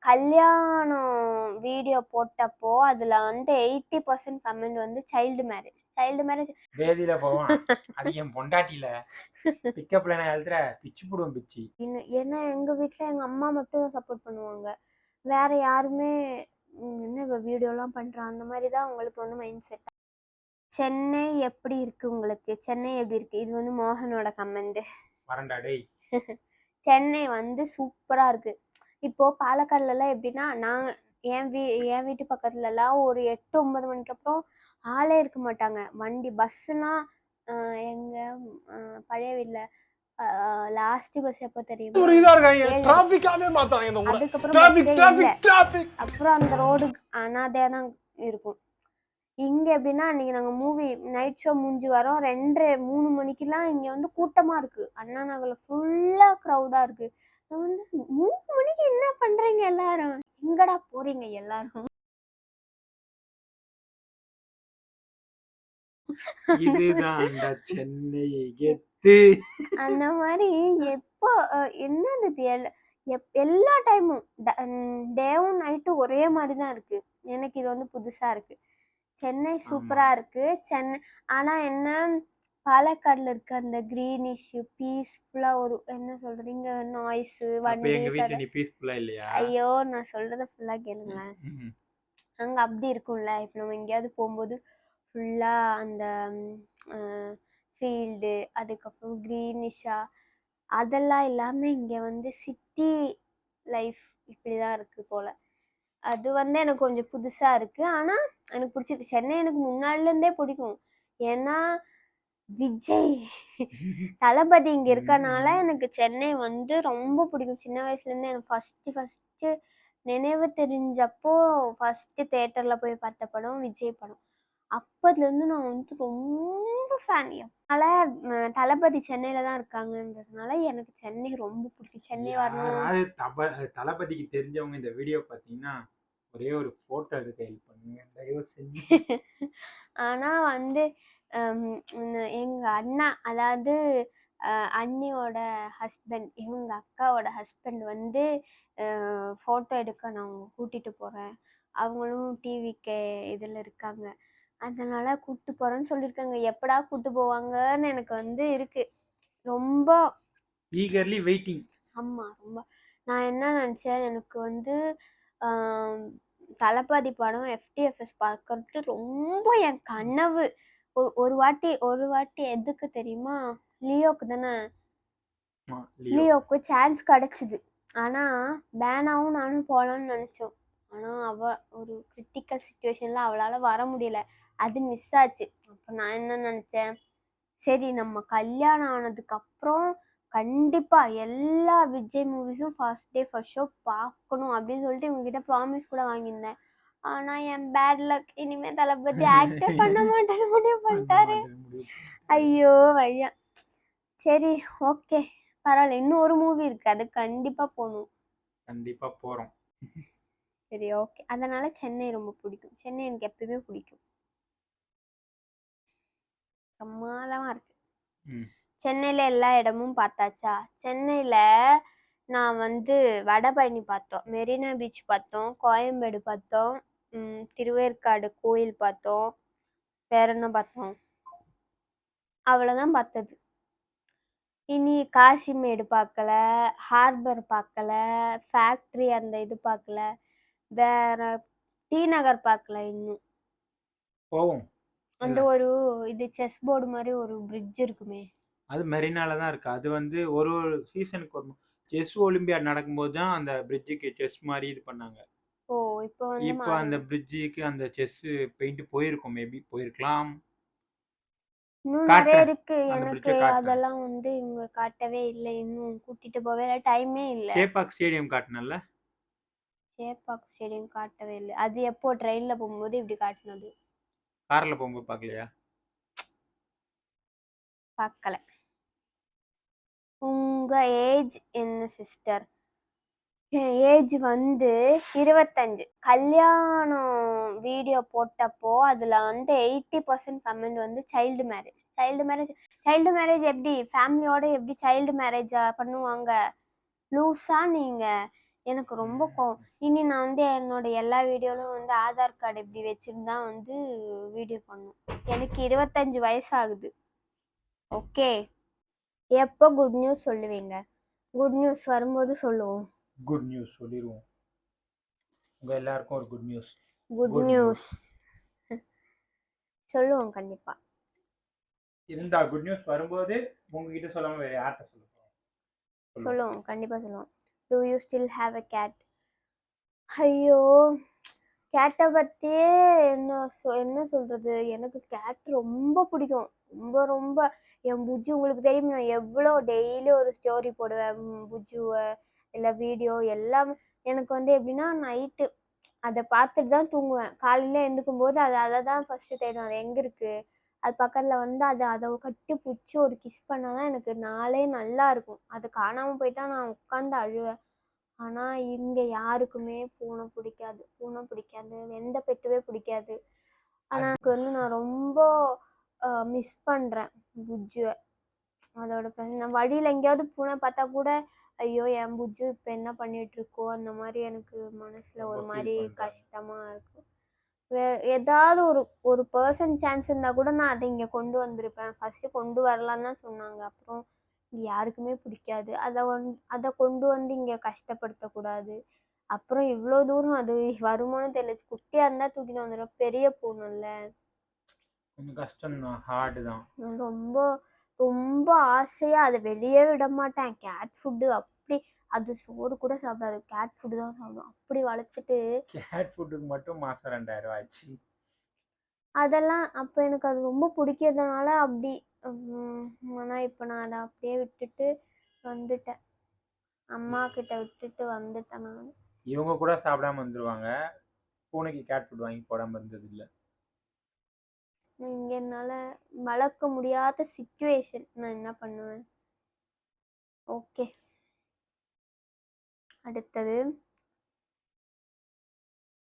கல்யாணம் வீடியோ போட்டப்போ அதுல வந்து 80% கமெண்ட் வந்து சைல்டு மேரேஜ் வேதியில போவான் அது என் பொண்டாட்டியில பிக்கப்ல நான் எழுதுற பிச்சு போடுவோம் பிச்சு. ஏன்னா எங்க வீட்டுல எங்க அம்மா மட்டும் சப்போர்ட் பண்ணுவாங்க, வேற யாருமே என்ன வீடியோலாம் பண்றா அந்த மாதிரி தான் உங்களுக்கு வந்து மைண்ட் செட். சென்னை எப்படி இருக்கு உங்களுக்கு? சென்னை எப்படி இருக்கு? இது வந்து மோகனோட கமெண்ட். வரண்டா டேய். சென்னை வந்து சூப்பரா இருக்கு. இப்போ பாலக்காடுல எல்லாம் எப்படின்னா, நான் என் வீட்டு பக்கத்துல எல்லாம் ஒரு 8-9 மணிக்கு அப்புறம் ஆளே இருக்க மாட்டாங்க. வண்டி பஸ்லாம் எங்க பழைய வீட்ல லாஸ்ட் பஸ் எப்போ தெரியுமா? அதுக்கப்புறம் அப்புறம் அந்த ரோடு அனாதையா தான் இருக்கும். இங்க எப்படின்னா, அன்னைக்கு நாங்க மூவி நைட் ஷோ முடிஞ்சு வரோம் 2-3 மணிக்கெல்லாம் இங்க வந்து கூட்டமா இருக்கு. அண்ணா நகர்ல ஃபுல்லா க்ரௌடா இருக்கு. நான் வந்து 3 மணிக்கு என்ன பண்றீங்க எல்லாரும்? எங்கடா போறீங்க எல்லாரும்? இதுதான்டா சென்னை கெத்து. அந்த மாதிரி எப்போ என்னது எல்லா டைமும் டேவும் நைட்டும் ஒரே மாதிரி தான் இருக்கு. எனக்கு இது வந்து புதுசா இருக்கு. சென்னை சூப்பரா இருக்கு. சென்னை ஆனா என்ன, பாலக்காடுல இருக்க அந்த கிரீனிஷ் பீஸ்ஃபுல்லா ஒரு என்ன சொல்றீங்க நாய்ஸ் வண்டி ஐயோ நான் சொல்றத ஃபுல்லா கேளுங்களேன். அங்க அப்படி இருக்கும்ல, இப்ப நம்ம எங்கேயாவது போகும்போது ஃபுல்லா அந்த ஃபீல்டு அதுக்கப்புறம் கிரீனிஷா அதெல்லாம் இல்லாம இங்க வந்து சிட்டி லைஃப் இப்படிதான் இருக்கு போல. அது வந்து எனக்கு கொஞ்சம் புதுசா இருக்கு. ஆனா எனக்கு பிடிச்சிருக்கு. சென்னை எனக்கு முன்னாடில இருந்தே பிடிக்கும். ஏன்னா விஜய் தளபதி இங்க இருக்கனால எனக்கு சென்னை வந்து ரொம்ப பிடிக்கும். சின்ன வயசுல இருந்து எனக்கு ஃபர்ஸ்ட் நினைவு தெரிஞ்சப்போ ஃபர்ஸ்ட் தியேட்டர்ல போய் பார்த்த படம் விஜய் படம். அப்பதுல இருந்து நான் வந்து ரொம்ப ஃபேன். அதனால தளபதி சென்னையில தான் இருக்காங்கன்றதுனால எனக்கு சென்னை ரொம்ப பிடிக்கும். சென்னை வரணும். தளபதிக்கு தெரிஞ்சவங்க இந்த வீடியோ பாத்தீங்கன்னா ஒரே ஒரு போட்டோ எடுக்க ஹெல்ப் பண்ணுங்க தயவு செஞ்சு. ஆனா வந்து எங்க அண்ணா, அதாவது அண்ணியோட ஹஸ்பண்ட், இவங்க அக்காவோட ஹஸ்பண்ட் வந்து போட்டோ எடுக்க நான் கூட்டிட்டு போறேன், அவங்களும் டிவிக்கு இதுல இருக்காங்க, அதனால கூட்டு போறேன்னு சொல்லியிருக்காங்க. எப்படா கூட்டு போவாங்கன்னு எனக்கு வந்து இருக்கு. ரொம்ப ஈகர்லி வெயிட்டிங். ஆமா ரொம்ப. நான் என்ன நினைச்சேன், எனக்கு வந்து தளபதி படம் FTFS பார்க்கறது ரொம்ப என் கனவு. ஒரு வாட்டி எதுக்கு தெரியுமா? லியோக்கு தானே, லியோக்கு சான்ஸ் கிடைச்சிது. ஆனா பேனாவும் நானும் போலான்னு நினைச்சோம். ஆனா அவ ஒரு கிரிட்டிக்கல் சுச்சுவேஷன்ல அவளால வர முடியல, அது மிஸ் ஆச்சு. அப்ப நான் என்ன நினைச்சேன், சரி நம்ம கல்யாணம் ஆனதுக்கு அப்புறம் கண்டிப்பா எல்லா விஜய் மூவிஸும் ஃபர்ஸ்ட் டே ஃபர்ஸ்ட் ஷோ பார்க்கணும் அப்படின்னு சொல்லிட்டு இவங்ககிட்ட ப்ராமிஸ் கூட வாங்கியிருந்தேன். ஆனா என் பேட் லக், இனிமே தளபதி ஆக்டே பண்ண மாட்டேன்னு முடிவு பண்ணிட்டாரு. ஐயோ ஐயா. சரி ஓகே பரவாயில்ல, இன்னும் ஒரு மூவி இருக்கு, அது கண்டிப்பா போகணும். கண்டிப்பா போறோம். சரி ஓகே. அதனால சென்னை ரொம்ப பிடிக்கும். சென்னை எனக்கு எப்பயுமே பிடிக்கும். பிரமாதமா இருக்கு. சென்னையில எல்லா இடமும் பார்த்தாச்சா? சென்னையில நான் வந்து வடபழனி பார்த்தோம், மெரினா பீச் பார்த்தோம், கோயம்பேடு பார்த்தோம், திருவேற்காடு கோயில் பார்த்தோம், வேற என்ன பார்த்தோம், அவ்வளோதான் பார்த்தது. இனி காசிமேடு பார்க்கல, ஹார்பர் பார்க்கல, ஃபேக்ட்ரி அந்த இது பார்க்கல, வேற டி நகர் பார்க்கல. இன்னும் போவோம். அந்த ஒரு இது செஸ் போர்டு மாதிரி ஒரு பிரிட்ஜ் இருக்குமே, அது மெரினால தான் இருக்கு. அது வந்து ஒரு சீசனுக்கு வரும். செஸ் ஒலிம்பியாட் நடக்கும்போது தான் அந்த பிரிட்ஜுக்கு செஸ் மாதிரி இது பண்ணாங்க. ஓ இப்போ அந்த பிரிட்ஜுக்கு அந்த செஸ் பெயிண்ட் போயிருக்கும், மேபி போயிருக்கலாம். இன்னும் நிறைய இருக்கு எனக்கு, அதெல்லாம் வந்து இவங்க காட்டவே இல்லை. இன்னும் கூட்டிட்டு போவே இல்லை, டைமே இல்லை. சேப்பாக் ஸ்டேடியம் காட்டினல, சேப்பாக் ஸ்டேடியம் காட்டவே இல்லை. அது எப்போ ட்ரெயின்ல போகும்போது இப்படி காட்டினது, கார்ல போகும்போது பார்க்கலையா? பார்க்கல. உங்க ஏஜ் என்ன சிஸ்டர்? ஏஜ் வந்து 25. கல்யாணம் வீடியோ போட்டப்போ அதுல வந்து 80% கமெண்ட் வந்து சைல்டு மேரேஜ் எப்படி ஃபேமிலியோட எப்படி சைல்டு மேரேஜ் பண்ணுவாங்க? லூஸா நீங்க? எனக்கு ரொம்ப இனி நான் வந்து என்னோட எல்லா வீடியோலும் வந்து ஆதார் கார்டு இப்படி வச்சுருந்தா வந்து வீடியோ பண்ணும். எனக்கு 25 வயசு ஆகுது. ஓகே, எப்போ குட் நியூஸ் சொல்லுவீங்க? குட் நியூஸ் வரும்போது சொல்லுவோம். குட் நியூஸ் சொல்லிடுவோம். உங்க எல்லாருக்கும் ஒரு குட் நியூஸ். குட் நியூஸ் சொல்லுவோம் கண்டிப்பா. இருந்தா குட் நியூஸ் வரும்போது உங்ககிட்ட சொல்லாம வேற யார்கிட்ட சொல்லுவோம், கண்டிப்பா சொல்லுவோம். Do you still have a cat? ஐயோ, கேட்டை பற்றியே என்ன சொல்கிறது, எனக்கு கேட் ரொம்ப பிடிக்கும். ரொம்ப ரொம்ப என் புஜ்ஜி உங்களுக்கு தெரியும், நான் எவ்வளோ டெய்லி ஒரு ஸ்டோரி போடுவேன் புஜ்ஜுவை, இல்லை வீடியோ எல்லாமே. எனக்கு வந்து எப்படின்னா நைட்டு அதை பார்த்துட்டு தான் தூங்குவேன். காலையில் எழுந்துக்கும் போது அதை தான் ஃபஸ்ட்டு தேடுவேன். அது எங்கே இருக்குது, அது பக்கத்தில் வந்து அதை கட்டி பிடிச்சி ஒரு கிஸ் பண்ணால் தான் எனக்கு நாளே நல்லா இருக்கும். அது காணாமல் போயிட்டா நான் உட்காந்து அழுவேன். ஆனால் இங்கே யாருக்குமே பூனை பிடிக்காது, எந்த பெட்டுமே பிடிக்காது. ஆனால் எனக்கு வந்து நான் ரொம்ப மிஸ் பண்ணுறேன் புஜ்ஜுவை. அதோட பிரச்சனை வழியில் எங்கேயாவது பூனை பார்த்தா கூட ஐயோ என் புஜ்ஜு இப்போ என்ன பண்ணிட்டு இருக்கோ அந்த மாதிரி எனக்கு மனசில் ஒரு மாதிரி கஷ்டமாக இருக்கும். ஏதாவது ஒரு பர்சன் சான்ஸ் இருந்தால் கூட நான் அதை இங்கே கொண்டு வந்திருப்பேன். ஃபஸ்ட்டு கொண்டு வரலான்னு தான் சொன்னாங்க. அப்புறம் யாருக்குமே பிடிக்காது. அதை கொண்டு வந்து இங்கே கஷ்டப்படுத்தக்கூடாது. அப்புறம் இவ்வளோ தூரம் அது வருமானு தெரியல. குட்டியாக இருந்தால் தூக்கிட்டு வந்துடும், பெரிய பூனைல்ல கொஞ்சம் கஷ்டம் தான், ஹார்டு தான். ரொம்ப ரொம்ப ஆசையாக அதை வெளியே விட மாட்டேன். கேட் ஃபுட்டு அப்படி, அது சோறு கூட சாப்பிடாது, கேட் ஃபுட்டு தான் சாப்பிடும். அப்படி வளர்த்துட்டு கேட் ஃபுட்டுக்கு மட்டும் மாதம் 2000 ஆச்சு. அதெல்லாம் அப்போ எனக்கு அது ரொம்ப பிடிக்கிறதுனால அப்படி. ஆனால் இப்போ நான் அதை அப்படியே விட்டுட்டு வந்துட்டேன், அம்மா கிட்ட விட்டுட்டு வந்துட்டேன் நான். இவங்க கூட சாப்பிடாம வந்துடுவாங்க, பூனைக்கு கேட் ஃபுட் வாங்கி போடாமல் இருந்தது இல்லை. இங்கே என்னால் வளர்க்க முடியாத சிச்சுவேஷன், நான் என்ன பண்ணுவேன்? ஓகே, அடுத்தது.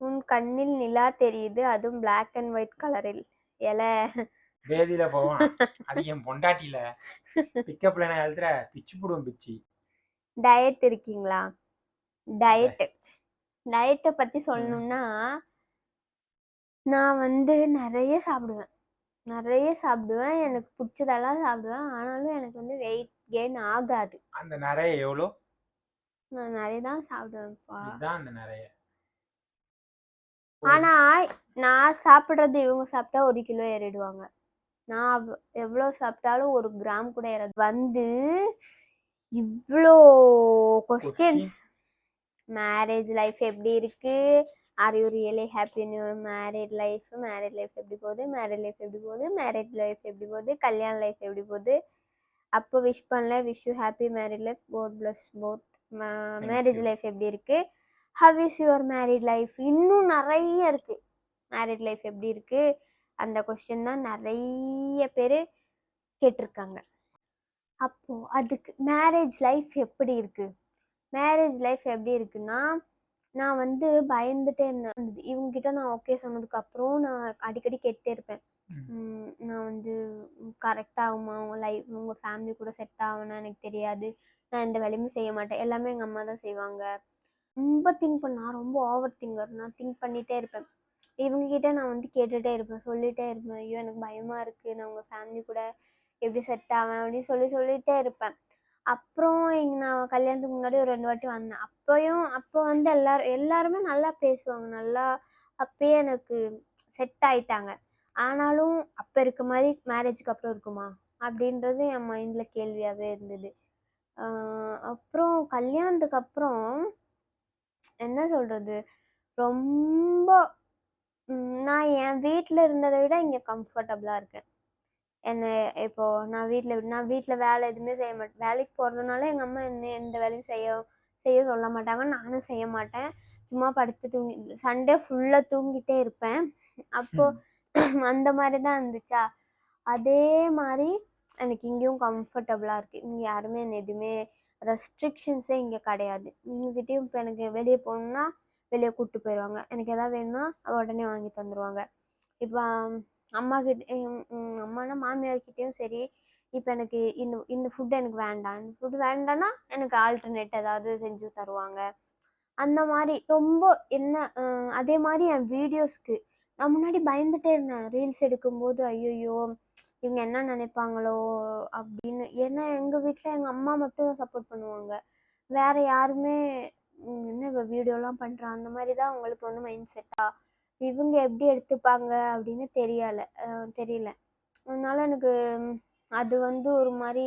உன் கண்ணில் நிலா தெரியுது, அதுவும் பிளாக் அண்ட் ஒயிட் கலரில். வேதியில போவான், அது என் பொண்டாட்டியில பிக்கப்ல நான் எழுதுற பிச்சு போடுவோம் பிச்சு. டயட் இருக்கீங்களா? டயட்டை பற்றி சொல்லணும்னா நான் வந்து நிறைய சாப்பிடுவேன், எனக்கு பிடிச்சதெல்லாம் சாப்பிடுவேன். ஆனாலும் எனக்கு வந்து வெயிட் கெயின் ஆகாது. அந்த நிறைய எவ்வளோ? நான் நிறைய தான் சாப்பிடுவேன்ப்பா. இதுதான் அந்த நிறைய. ஆனா நான் சாப்பிட்றது இவங்க சாப்பிட்டா 1 கிலோ ஏறிடுவாங்க. நான் எவ்வளோ சாப்பிட்டாலும் 1 கிராம் கூட ஏறாது. வந்து இவ்வளோ கொஸ்டின்ஸ். மேரேஜ் லைஃப் எப்படி இருக்கு? Are you really happy in your marriage life? Marriage life எப்படி போகுது? கல்யாண லைஃப் எப்படி போகுது? அப்போ விஷ் பண்ணல, wish you happy marriage life, God bless both. Marriage life எப்படி இருக்கு? How is your marriage life? இன்னும் நிறைய இருக்கு. மேரேஜ் லைஃப் எப்படி இருக்கு? அந்த கொஸ்டின் தான் நிறைய பேர் கேட்டிருக்காங்க. அப்போ அதுக்கு மேரேஜ் லைஃப் எப்படி இருக்குன்னா, நான் வந்து பயந்துட்டே இருந்தேன். இவங்ககிட்ட நான் ஓகே சொன்னதுக்கு அப்புறம் நான் அடிக்கடி கேட்டே இருப்பேன், நான் வந்து கரெக்ட் ஆகுமா, உங்க ஃபேமிலி கூட செட் ஆகும்னா எனக்கு தெரியாது, நான் எந்த வேலையுமே செய்ய மாட்டேன், எல்லாமே எங்கள் அம்மா தான் செய்வாங்க. ரொம்ப திங்க் பண்ண, நான் ரொம்ப ஓவர் திங்கர், நான் திங்க் பண்ணிகிட்டே இருப்பேன். இவங்ககிட்ட நான் வந்து கேட்டுகிட்டே இருப்பேன், சொல்லிகிட்டே இருப்பேன், ஐயோ எனக்கு பயமாக இருக்குது, நான் உங்கள் ஃபேமிலி கூட எப்படி செட் ஆவேன் அப்படின்னு சொல்லிகிட்டே இருப்பேன். அப்புறம் நான் கல்யாணத்துக்கு முன்னாடி ஒரு 2 வாட்டி வந்தேன். அப்போ வந்து எல்லாருமே நல்லா பேசுவாங்க, நல்லா அப்பயே எனக்கு செட் ஆயிட்டாங்க. ஆனாலும் அப்போ இருக்க மாதிரி மேரேஜுக்கு அப்புறம் இருக்குமா அப்படின்றது என் மைண்டில் கேள்வியாகவே இருந்தது. அப்புறம் கல்யாணத்துக்கு அப்புறம் என்ன சொல்கிறது, ரொம்ப நான் என் வீட்டில் இருந்ததை விட இங்கே கம்ஃபர்டபுளாக இருக்கேன். இப்போது நான் வீட்டில் வேலை எதுவுமே செய்ய மாட்டேன். வேலைக்கு போகிறதுனால எங்கள் அம்மா எந்த வேலையும் செய்ய சொல்ல மாட்டாங்க, நானும் செய்ய மாட்டேன். சும்மா படுத்து சண்டே ஃபுல்லாக தூங்கிட்டே இருப்பேன். அப்போது அந்த மாதிரி தான் இருந்துச்சா, அதே மாதிரி எனக்கு இங்கேயும் கம்ஃபர்டபுளாக இருக்குது. இங்கே யாருமே என்ன எதுவுமே ரெஸ்ட்ரிக்ஷன்ஸே இங்கே கிடையாது. இவங்ககிட்டயும் இப்போ எனக்கு வெளியே போகணுன்னா வெளியே கூப்பிட்டு போயிடுவாங்க, எனக்கு எதாவது வேணும்னா உடனே வாங்கி தந்துடுவாங்க. இப்போ அம்மானா மாமியார்கிட்டையும் சரி, இப்போ எனக்கு இந்த ஃபுட்டு எனக்கு வேண்டாம், இந்த ஃபுட்டு வேண்டாம்னா எனக்கு ஆல்டர்னேட் ஏதாவது செஞ்சு தருவாங்க. அந்த மாதிரி ரொம்ப என்ன அதே மாதிரி என் வீடியோஸ்க்கு நான் முன்னாடி பயந்துட்டே இருந்தேன் ரீல்ஸ் எடுக்கும்போது. ஐயோ இவங்க என்ன நினைப்பாங்களோ அப்படின்னு. ஏன்னா எங்கள் வீட்டில் எங்கள் அம்மா மட்டும் சப்போர்ட் பண்ணுவாங்க. வேற யாருமே என்ன இவ வீடியோலாம் பண்ணுறா அந்த மாதிரி தான் அவங்களுக்கு வந்து மைண்ட் செட்டா. இவங்க எப்படி எடுத்துப்பாங்க அப்படின்னு தெரியல. அதனால எனக்கு அது வந்து ஒரு மாதிரி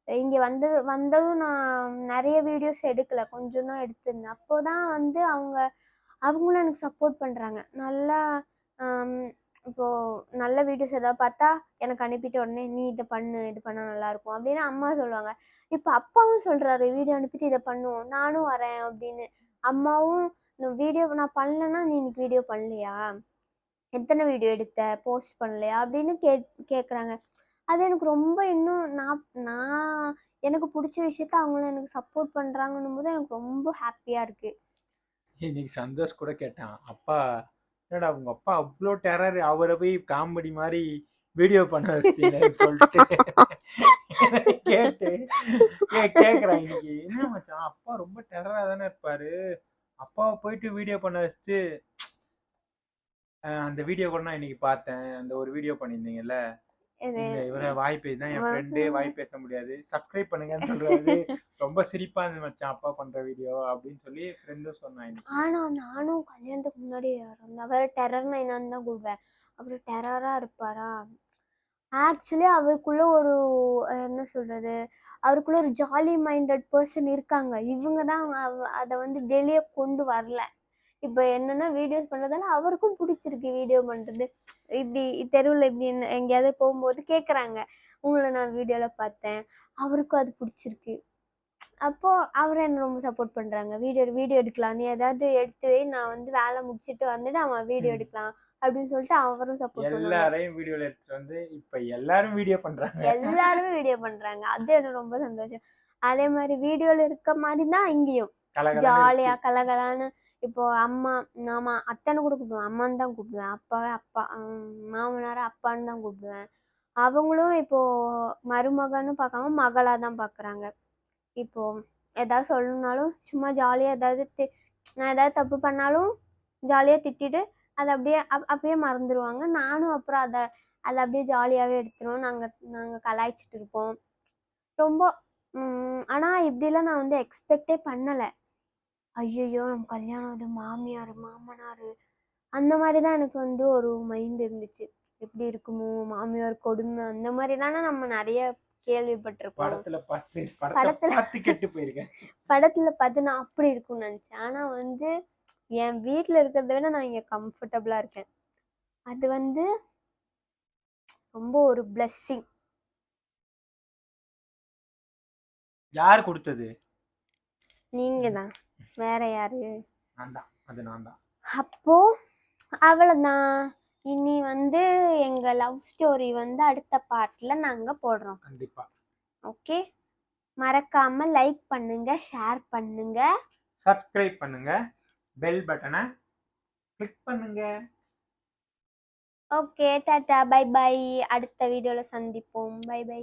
இங்கே வந்ததும் நான் நிறைய வீடியோஸ் எடுக்கல, கொஞ்சம் தான் எடுத்திருந்தேன். அப்போ தான் வந்து அவங்களும் எனக்கு சப்போர்ட் பண்ணுறாங்க நல்லா. இப்போ நல்ல வீடியோஸ் ஏதாவது பார்த்தா எனக்கு அனுப்பிட்டு உடனே நீ இதை பண்ணு, இது பண்ணால் நல்லாயிருக்கும் அப்படின்னு அம்மா சொல்லுவாங்க. இப்போ அப்பாவும் சொல்கிறாரு வீடியோ அனுப்பிட்டு இதை பண்ணுவோம், நானும் வரேன் அப்படின்னு. அம்மாவும் வீடியோ நான் பண்ணலன்னா நீ இன்னைக்கு வீடியோ பண்ணலையா, எத்தனை வீடியோ எடுத்த, போஸ்ட் பண்ணலையா அப்படின்னு கேட்குறாங்க. அது எனக்கு ரொம்ப இன்னும் நான் நான் எனக்கு பிடிச்ச விஷயத்த அவங்களும் எனக்கு சப்போர்ட் பண்ணுறாங்கன்னும் போது எனக்கு ரொம்ப ஹாப்பியாக இருக்குது. இன்னைக்கு சந்தோஷ் கூட கேட்டான், அப்பா என்னடா உங்க அப்பா அவ்வளோ டெரர், அவரை போய் காமெடி மாதிரி வீடியோ பண்ண வச்சிட்டீங்கன்னு சொல்லிட்டு கேட்டு கேட்குறான் இன்னைக்கு. என்ன மச்சான் அப்பா ரொம்ப டெரரா தானே இருப்பாரு, அப்பாவை போயிட்டு வீடியோ பண்ண வச்சுட்டு அந்த வீடியோ கூட நான் இன்னைக்கு பார்த்தேன். அந்த ஒரு வீடியோ பண்ணியிருந்தீங்கல்ல, இந்த இவரை வாய் பேசி தான் என் ஃப்ரெண்டே வாய் பேச முடியாது சப்ஸ்கிரைப் பண்ணுங்கன்னு சொல்றாரு. ரொம்ப சிரிப்பா இருந்துச்சு மச்சான் அப்பா பண்ற வீடியோ அப்படின்னு சொல்லி ஃப்ரெண்டும் சொன்னாங்க. ஆனா நானும் கல்யாணத்துக்கு முன்னாடி அவர் டெரர் நைனான்னு தான் கூப்பிடுவேன். அவர் டெரரா இருப்பாரா. ஆக்சுவலி அவருக்குள்ள ஒரு என்ன சொல்றது, அவருக்குள்ள ஒரு ஜாலி மைண்டட் பர்சன் இருக்காங்க. இவங்க தான் அதை வந்து வெளியே கொண்டு வரல. இப்போ என்னன்னா வீடியோஸ் பண்ணுறதால அவருக்கும் பிடிச்சிருக்கு வீடியோ பண்ணுறது. இப்படி தெருவில் இப்படி எங்கேயாவது போகும்போது கேட்குறாங்க, உங்களை நான் வீடியோவில் பார்த்தேன், அவருக்கும் அது பிடிச்சிருக்கு. அப்போது அவரை என்ன ரொம்ப சப்போர்ட் பண்ணுறாங்க. வீடியோ எடுக்கலாம், நீ ஏதாவது எடுத்து வை, நான் வந்து வேலை முடிச்சுட்டு வந்துட்டு அவன் வீடியோ எடுக்கலாம் அப்படின்னு சொல்லிட்டு அவரும் சப்போர்ட் பண்ணுவாங்க. எல்லாரையும் வீடியோல எடுத்துட்டு வந்து இப்போ எல்லாரும் வீடியோ பண்றாங்க. எல்லாருமே வீடியோ பண்றாங்க, அது எனக்கு ரொம்ப சந்தோஷம். அதே மாதிரி வீடியோல இருக்க மாதிரி தான் இங்கேயும் ஜாலியா கலகலான்னு. இப்போ அத்தனை கூட கூப்பிடுவேன், அம்மான்னு தான் கூப்பிடுவேன். அப்பாவே அப்பா, மாமனார அப்பான்னு தான் கூப்பிடுவேன். அவங்களும் இப்போ மருமகன்னு பார்க்காம மகளா தான் பார்க்குறாங்க. இப்போ ஏதாவது சொல்லணும்னாலும் சும்மா ஜாலியா நான் ஏதாவது தப்பு பண்ணாலும் ஜாலியா திட்டிட்டு அதை அப்படியே மறந்துடுவாங்க. நானும் அப்புறம் அதை அப்படியே ஜாலியாகவே எடுத்துருவோம். நாங்கள் கலாய்ச்சிட்டு இருப்போம் ரொம்ப. ஆனால் இப்படிலாம் நான் வந்து எக்ஸ்பெக்டே பண்ணலை. ஐயோ நம்ம கல்யாணம் அது மாமியார் மாமனார் அந்த மாதிரி தான் எனக்கு வந்து ஒரு மைண்ட் இருந்துச்சு. எப்படி இருக்குமோ மாமியார் கொடுமை அந்த மாதிரி தானே நம்ம நிறைய கேள்விப்பட்டிருப்போம். படத்துல பார்த்து நான் அப்படி இருக்கும்னு நினைச்சேன். ஆனா வந்து என் வீட்டுல இருக்கிறத விட நான் இங்க கம்ஃபர்டபுளா இருக்கேன். அது வந்து ரொம்ப ஒரு பிளெஸ்ஸிங். யார் கொடுத்தது? நீங்க தான், வேற யாரு? நான் தான். அப்போ அவ்வளவுதான். இனி வந்து எங்க லவ் ஸ்டோரி வந்து அடுத்த பார்ட்ல நாங்க போடுறோம் கண்டிப்பா. ஓகே, மறக்காம லைக் பண்ணுங்க, ஷேர் பண்ணுங்க, சப்ஸ்கிரைப் பண்ணுங்க, பெல் பட்டனை கிளிக் பண்ணுங்க. Okay tata bye bye. அடுத்த வீடியோல சந்திப்போம். Bye by.